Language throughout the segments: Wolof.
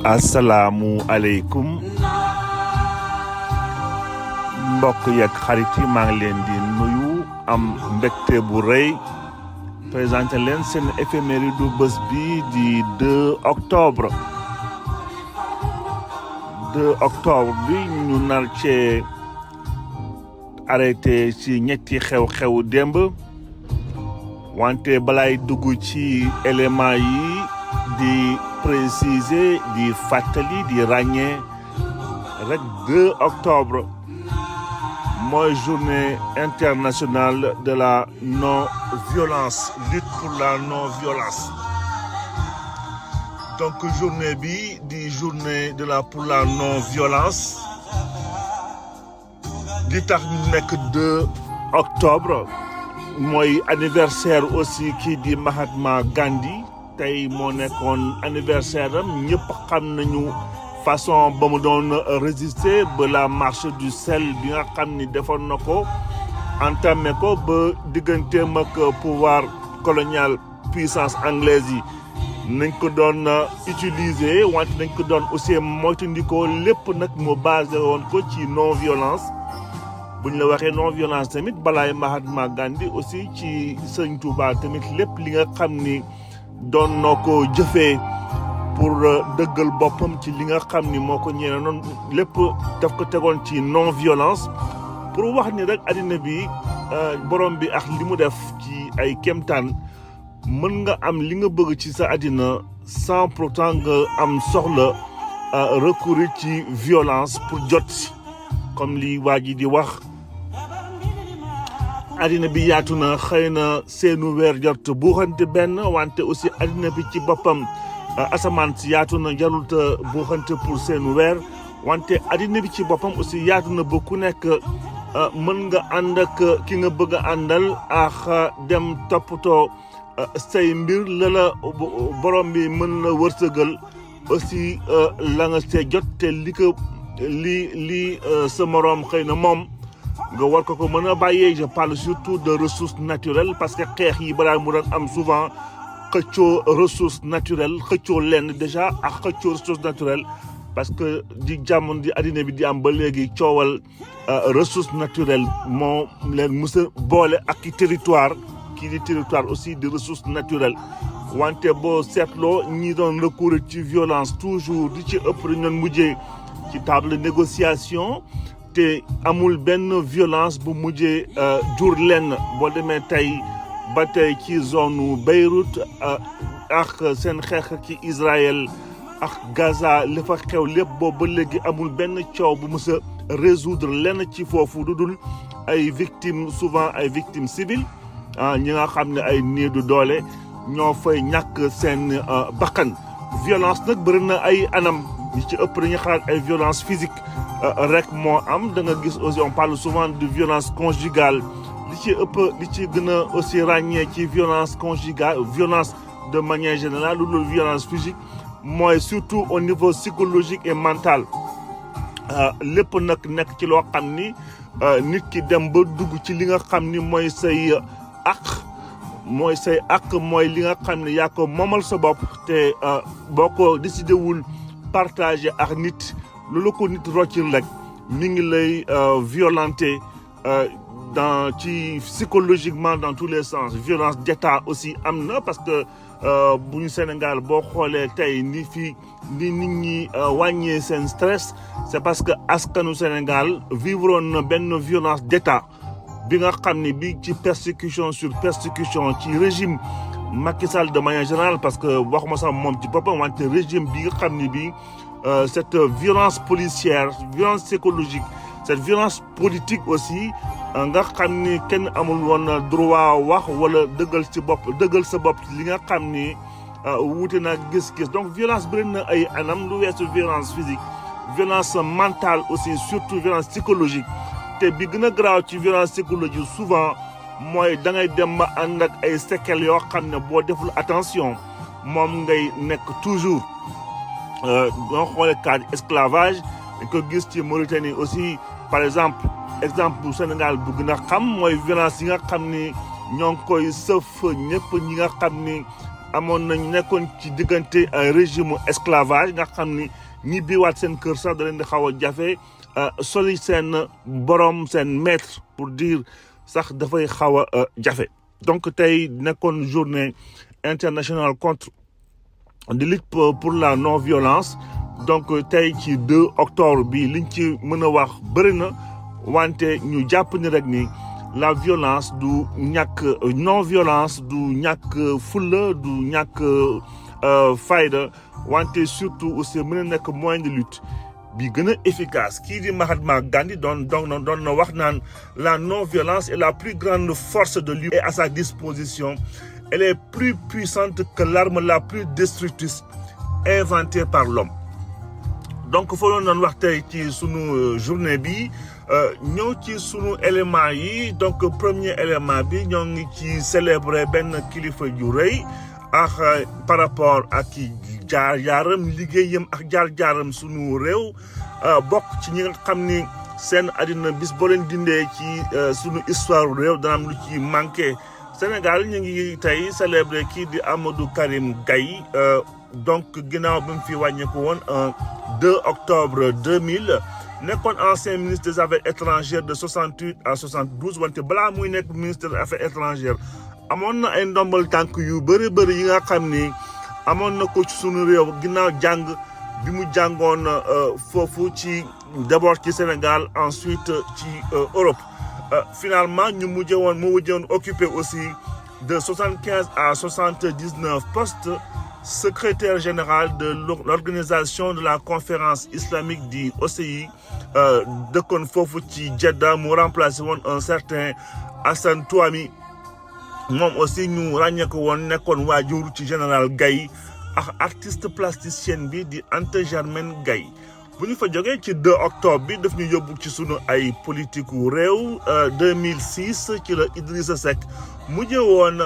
asalaamu aleykum mbokk yeeg xarit yi maa ngi leen di nuyu am mbégte bu rëy présenté leen seen éphéméride du bés bi di 2 octobre 2 octobre bi ñu nar cee arrêté ci ñetti xew-xew démb wante balaay dugg ci élément yi di préciser di fàttali di ràññee rek 2 octobre mooy journée internationale de la non-violence lutte pour la non-violence donc journée bi di journée de la pour la non-violence li tax ñu nekk 2 octobre mooy anniversaire aussi kii di Mahatma Gandhi tey moo nekkoon anniversaire am ñëpp xam nañu façon ba mu doon résister ba la marche du sel bi nga xam ni defoon na ko entamé ko ba digganteem ak pouvoir colonial puissance anglaise yi nañ ko doon utiliser wante nañ ko doon aussi moytandikoo lépp nag mu basé woon ko ci non violence bu ñu la waxee non violence tamit balaay Mahatma Gandhi aussi ci Sëñ Tuubaa tamit lépp li nga xam ni doon na ko jëfee pour dëggal boppam ci li nga xam ni moo ko ñeene noonu lépp daf ko tegoon ci non violence pour wax ni rek àddina bi borom bi ak li mu def ci ay kéemtaan mën nga am li nga bëgg ci sa àddina sans pourtant nga am soxla recourir ci violence pour jot si comme li waa ji di wax àddina bi yaatu na xëy na seenu weer jot buuxante benn wante aussi àddina bi ci boppam asamaan si yaatu na jarulta buuxante pour seenu weer wante àddina bi ci boppam aussi yaatu na ba ku nekk mën nga ànd ak ki nga bëgg a àndal ak dem toppatoo say mbir la borom bi mën na wërsëgal aussi la nga see jot te li sa moroom xëy na moom nga war ko mën a bàyyee. Je parle surtout de ressources naturelles parce que xeex yi balaa mu doon am souvent xëccoo ressources naturelles xëccoo lenn déjà ak xëccoo ressources naturelles parce que di jamono di àddina bi di am ba léegi coowal ressources naturelles moo leen mës a boole ak i territoire kii di territoire aussi di ressources naturelles wante boo seetloo ñi doon recourir ci violence toujours di ci ëpp dañu doon mujjee ci table de négociation te amul benn violence bu mujjee jur lenn boo demee tey ba tey ci zone Beyrouth ak seen xeex ci Israël ak Gaza li fa xew lépp boobu ba léegi amul benn coow bu mës a résoudre lenn ci foofu lu dul ay victimes souvent ay victimes civiles ñi nga xam ne ay néew du doole ñoo fay ñàkk seen bakkan. violence nag bëri na ay anam ñi ci ëpp dañuy xalaat ay violence physique rek moo am da nga gis aussi on parle souvent de violence conjugale li ci ëpp li ci gën a aussi ràññee ci violence conjugale violence de manière générale loolu violence physique mooy surtout au niveau psychologique et mental lépp nag nekk ci loo xam ni nit ki dem ba dugg ci li nga xam ni mooy say ak mooy li nga xam ne yaa ko moomal sa bopp te boo ko décidé wul partager ak nit loolu ko nit roccil rek mi ngi lay violenter psychologiquement dans tous les sens. Violence d'État aussi am na parce que bu ñu Sénégal boo xoolee tey ni nit ñi wàññee seen stress c'est parce que askanu Sénégal vivroon na benn violence d'État bi nga xam ni bi ci persécution sur persécution ci régime Macky Sall de manière générale parce que waxuma sax moom ci boppam wante régime bi nga xam ni bi cette violence policière violence psychologique cette violence politique aussi nga xam ni kenn amul woon droit wax wala dëggal sa bopp li nga xam ni wuute na gis-gis donc violence bëri na ay anam lu weesu violence physique violence mentale aussi surtout violence psychologique te bi gën a garaaw ci violence psychologique souvent mooy da ngay dem ba ànd ak ay séquelles yoo xam ne boo deful attention moom ngay nekk toujours boo xoolee cas esclavage dañ ko gis ci Mauritanie aussi par exemple bu Sénégal bu gën a xam mooy violence yi nga xam ni ñoo ngi koy sëf ñëpp ñi nga xam ni amoon nañ nekkoon ci diggante régime esclavage nga xam ni ñibbiwaat seen kër sax da leen di xaw a jafe soli seen borom seen maître pour dire sax dafay xaw a jafe donc tey nekkoon journée internationale contre de lutte pour la non-violence donc tey ci 2 octobre bi liñ ci mën a wax bëri na wante ñu jàpp ni rek ni la violence du ñàkk non-violence du ñàkk fulla du ñàkk fayda wante surtout aussi mën a nekk moyen de lutte bi gën a efficace kii di Mahatma Gandhi doon na wax naan la non-violence est la plus grande force de lutte et à sa disposition elle est plus puissante que l'arme la plus destructrice inventée par l'homme donc foo doon wax tey ci sunu journée bi ñëw ci sunu éléments yi donc premier élément bi ñoo ngi ci célébrer benn kilifa ju rëy ak par rapport ak jaar-jaaram liggéeyam ak jaar-jaaram sunu réew bokk ci ñi nga xam ni seen àddina bis boo leen dindee ci sunu histoire réew dana am lu ci manqué Sénégal ñu ngi tey célébrer kii di Amadou Karim Gaye donc ginnaaw bi mu fi wàññeeku woon 2 octobre 2000 nekkoon ancien ministre des affaires étrangères de 68 à 72 wante balaa muy nekk ministre des affaires étrangères amoon na ay ndombal tànk yu bëri yi nga xam ni amoon na ko ci sunu réew ginnaaw jàng bi mu jàngoon foofu ci d'abord ci Sénégal ensuite ci Europe finalement mu mujjoon occupé aussi de 75 à 79 postes secrétaire général de l'organisation de la conférence islamique du OCI dëkkoon foofu ci Jeddah mu remplacé woon un certain Hassan Touami moom aussi ñu ràññee ko woon nekkoon waajur ci général Gaye ak artiste plasticienne bi di Anta Germaine Gaye bu ñu fa jógee ci 2 octobre bi daf ñu yóbbu ci sunu ay politique wu réew 2006 ci la Idrissa Seck mujjee woon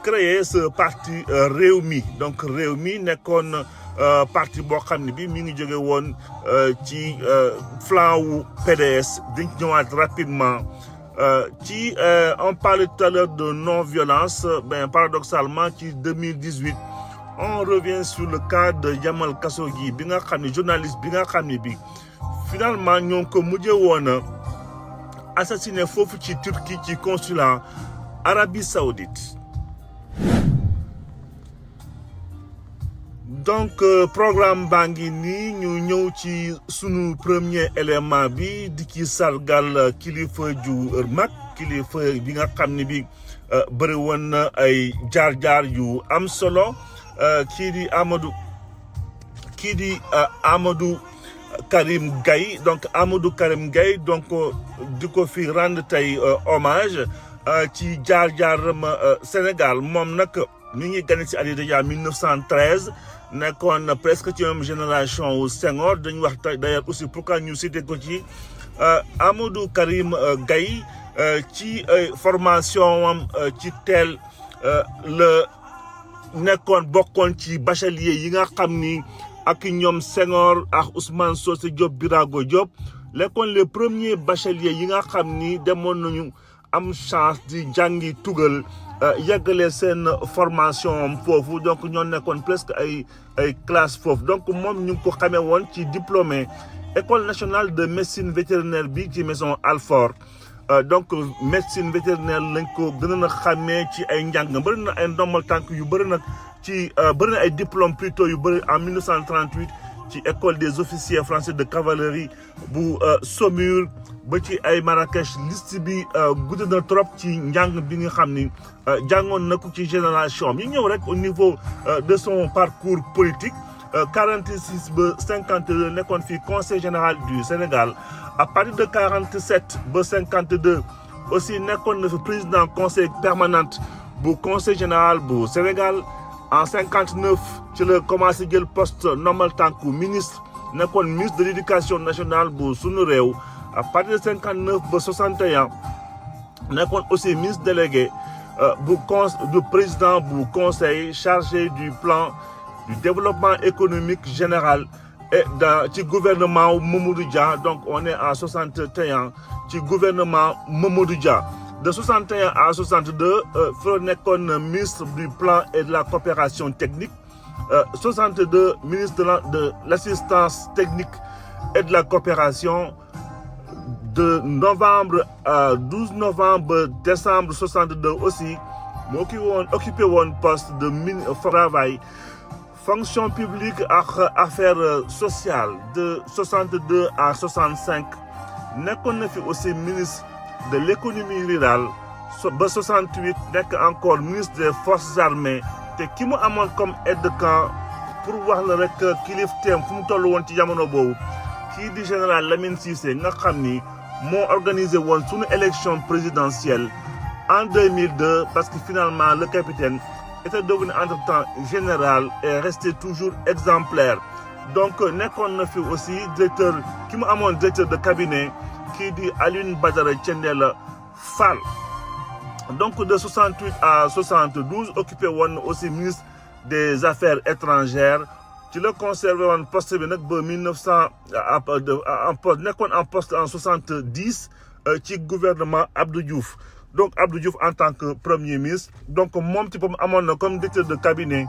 créer ce parti Rewmi donc Rewmi nekkoon parti boo xam ne bi mi ngi jóge woon ci flanc wu PDS dañ ci ñëwaat rapidement on parlait tout à l'heure de non-violence paradoxalement ci 2018 on revient sur le cas de Jamal Khashoggi bi nga xam ne journaliste bi nga xam ne bi finalement ñoo ko mujjee woon assassiné foofu ci Turquie ci consulat Arabie Saoudite donc programme baa ngi nii ñu ñëw ci sunu premier élément bi di ci sargal kilifa ju mag kilifa bi nga xam ne bi bëri woon na ay jaar-jaar yu am solo kii di Amadou Karim Gaye donc Amadou Karim Gaye donc di ko fi rendre tey hommage ci jaar-jaaram Sénégal moom nag mi ngi gane ci année déjà 1913 nekkoon presque ci même génération wu Senghor dañu wax d'ailleurs aussi pourquoi ñu cité ko ci Amadou Karim Gaye ci formation am ci teel la nekkoon bokkoon ci bachelier yi nga xam ni ak ñoom Senghor ak Ousmane Socé Diop Birago Diop nekkoon les premiers bacheliers yi nga xam ni demoon nañu am chance di jàngi tugal yeggale seen formation foofu donc ñoo nekkoon presque ay classe foofu donc moom ñu ngi ko xamee woon ci diplômé école nationale de médecine vétérinaire bi ci maison Alfort donc médecine vétérinaire lañ ko gën a xamee ci ay njàng bëri na ay ndombal tànk yu bëri nag ci bëri na ay diplôme plutôt yu bëri en 1938 ci école des officiers français de cavalerie bu Saumur ba ci ay Marrakech liste bi gudd na trop ci njàng bi nga xam ni jàngoon na ko ci génération bi ñëw rek au niveau de son parcours politique 46 ba 52 nekkoon fii conseil général du Sénégal à partir de 47 ba 52 aussi nekkoon na fi président conseil permanent bu conseil général bu Sénégal en 59 ci la commencé jël poste normal tànku ministre nekkoon ministre de l'éducation nationale bu sunu réew à partir de 59 ba 61 nekkoon aussi ministre délégué du président bu conseil chargé du plan du développement économique général et ci gouvernement Mamadou Dia donc on est en 61 ci gouvernement Mamadou Dia de 61 à 62 fa nekkoon ministre du plan et de la coopération technique 62 ministre de l'assistance technique et de la coopération de novembre à 12 novembre décembre 62 aussi moo occupé woon poste de travail fonction publique ak affaires sociales de 62 à 65 nekkoon na fi aussi ministre de l'économie rurale ba 68 nekk encore ministre des forces armées te ki mu amoon comme aide de camp pour wax la rek kilifteem fu mu toll woon ci jamono boobu kii di général Lamine Cissé nga xam ni moo organisé woon sunu élection présidentielle en 2002 parce que finalement le capitaine était devenu entre-temps général et resté toujours exemplaire donc nekkoon na fi aussi directeur ki mu amoon directeur de cabinet kii di Alioune Badara Thiendella Fall donc de 68 à 72 occupé woon aussi ministre des affaires étrangères ci la conservé woon poste bi nag ba 1900 nekkoon en poste en 70 ci gouvernement Abdou Diouf donc Abdou Diouf en tant que premier ministre donc moom ci boppam amoon na comme directeur de cabinet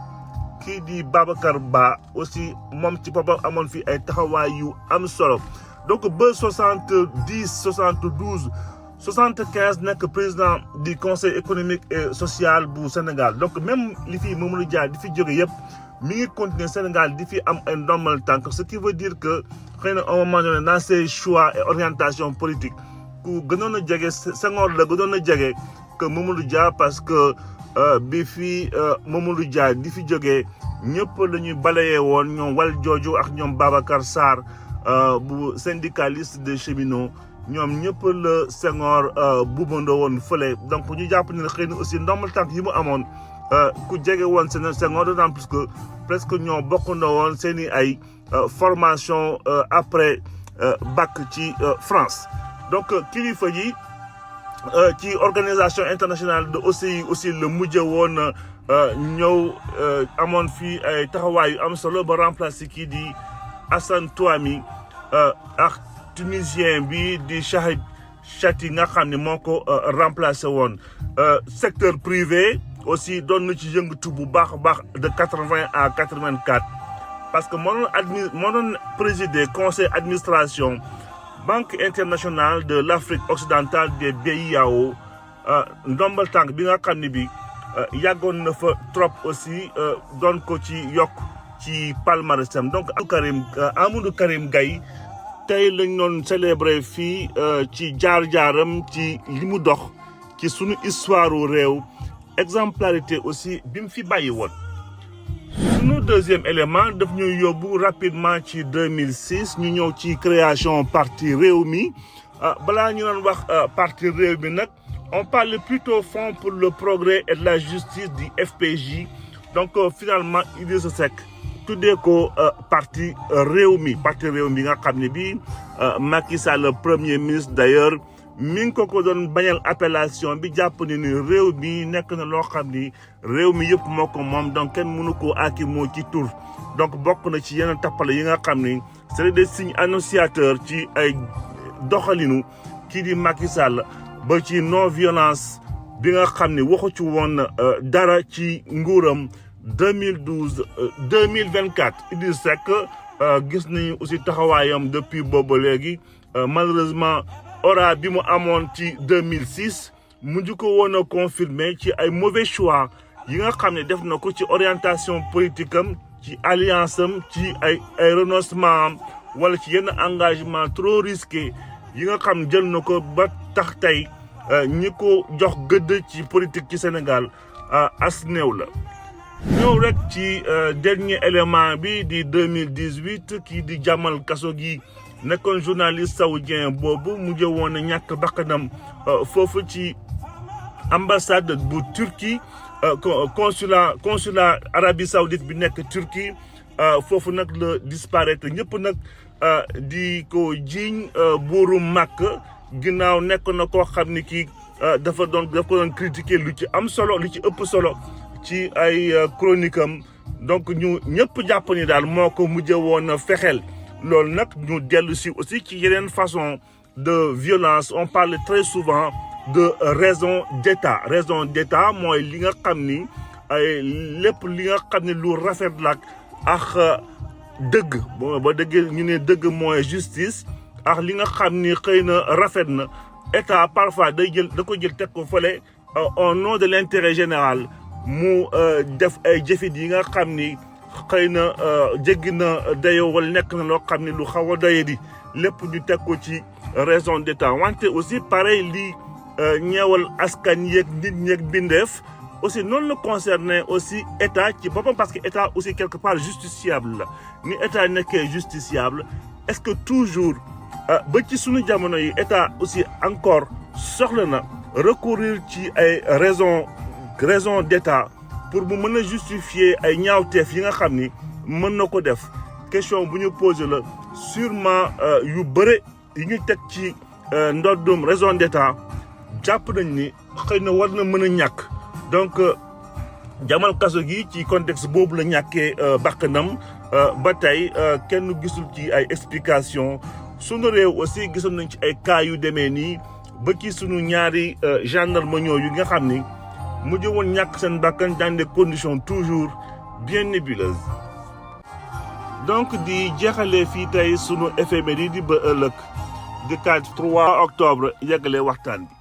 kii di Babacar Ba aussi moom ci boppam amoon fi ay taxawaay yu am solo donc ba 70 72 75 nekk président du conseil économique et social bu Sénégal donc même li fi Mamadou Dia di fi jóge yëpp mi ngi continuer Sénégal di fi am ay ndombal tànk ce qui veut dire que xëy na à un moment donné dans ses choix et orientation politique ku gënoon a jege Senghor la gënoon a jege que Mamadou Dia parce que bi fi Mamadou Dia di fi jógee ñëpp la ñuy balayee woon ñoom wal jooju ak ñoom Babacar Sarr bu syndicaliste des cheminots ñoom ñëpp la Senghor buubandoo woon fële donc ñu jàpp ne xëy na aussi ndombal tànk yi mu amoon ku jege woon Senghor d'autant plus que presque ñoo bokkandoo woon seen i ay formation après bac ci France donc kilifa ji ci organisation internationale de OCI aussi le mujjee woon ñëw amoon fii ay taxawaay yu am solo ba remplacer kii di Assane Touami ak tunisien bi di Chahid Chati nga xam ne moo ko remplacé woon secteur privé aussi doon na ci yëngatu bu baax a baax de 80 à 84 parce que moo doon présider conseil administration Banque internationale de l'Afrique occidentale des BIAO ndombal tànk bi nga xam ne bi yàggoon na fa trop aussi doon ko ci yokk ci palmarèsam donc Amadou Karim Gaye tey lañ doon célébrer fii ci jaar-jaaram ci li mu dox ci sunu histoire réew exemplarité aussi bi mu fi bàyyi woon. sunu deuxième élément daf ñuy yóbbu rapidement ci 2006 ñu ñëw ci création parti Rewmi balaa ñu doon wax parti Rewmi nag on parle plutôt Fonds pour le progrès et la justice du FPJ donc finalement Idrissa Seck tuddee ko parti Rewmi nga xam ne bii Macky Sall le premier ministre d'ailleurs mi ngi ko doon bañal appellation bi jàpp ni réew mi nekk na loo xam ni réew mi yëpp moo ko moom donc kenn mënu koo aaki moo ci tur donc bokk na ci yenn tappale yi nga xam ni c'est des signes annonciateurs ci ay doxalinu kii di Macky Sall ba ci non violence bi nga xam ni waxu ci woon dara ci nguuram 2012 2024 Idrissa Seck gis nañu aussi taxawaayam depuis boobu léegi malheureusement aura bi mu amoon ci 2006 mujj ko woon a confirmer ci ay mauvais choix yi nga xam ne def na ko ci orientation politique am ci alliance am ci ay renoncement am wala ci yenn engagement trop risqué yi nga xam jël na ko ba tax tey ñi ko jox gëdd ci politique ci Sénégal as néew la. ñëw rek ci dernier élément bi di 2018 kii di Jamal Khashoggi nekkoon journaliste saoudien boobu mujj woon a ñàkk bakkanam foofu ci ambassade bu Turquie consulat Arabie Saoudite bi nekk Turquie foofu nag la disparaître ñëpp nag di ko jiiñ buuru Màkk ginnaaw nekk na koo xam ni kii dafa ko doon critiquer lu ci am solo lu ci ëpp solo ci ay chronique am donc ñu ñëpp jàpp ni daal moo ko mujj woon a fexeel loolu nag ñu dellu si aussi ci yeneen façon de violence on parle très souvent de raison d'état mooy li nga xam ni ay lépp li nga xam ne lu rafet la ak dëgg ba dëgg ñu ne dëgg mooy justice ak li nga xam ni xëy na rafet na état parfois da ko jël teg ko fële au nom de l'intérêt général mu def ay jëfit yi nga xam ni xëy na jéggi na dayoo wala nekk na loo xam ni lu xaw a doye di lépp ñu teg ko ci raison d'état wante aussi pareil li ñeewal askan yeeg nit ñeeg bindeef aussi noonu la concerné aussi état ci boppam parce que état aussi quelque part justiciable la ni état nekkee justiciable est-ce que toujours ba ci sunu jamono yi état aussi encore soxla na recourir ci ay raison d'état pour mu mën a justifier ay ñaawteef yi nga xam ni mën na ko def question bu ñu posé la sûrement yu bëre yi ñu teg ci ndoddum raison d'état jàpp nañ ni xëy na war na mën a ñàkk donc Jamal Khashoggi ci contexte boobu la ñàkkee bakkanam ba tey kenn gisul ci ay explication sunu réew aussi gisoon nañ ci ay cas yu demee nii ba ci sunu ñaari gendarme ñooyu nga xam ni mujj woon ñàkk seen bakkan dans des conditions toujours bien nébuleuses. donc di jeexalee fii tey sunu éphéméride di ba ëllëg di 3 octobre yeggale waxtaan bi.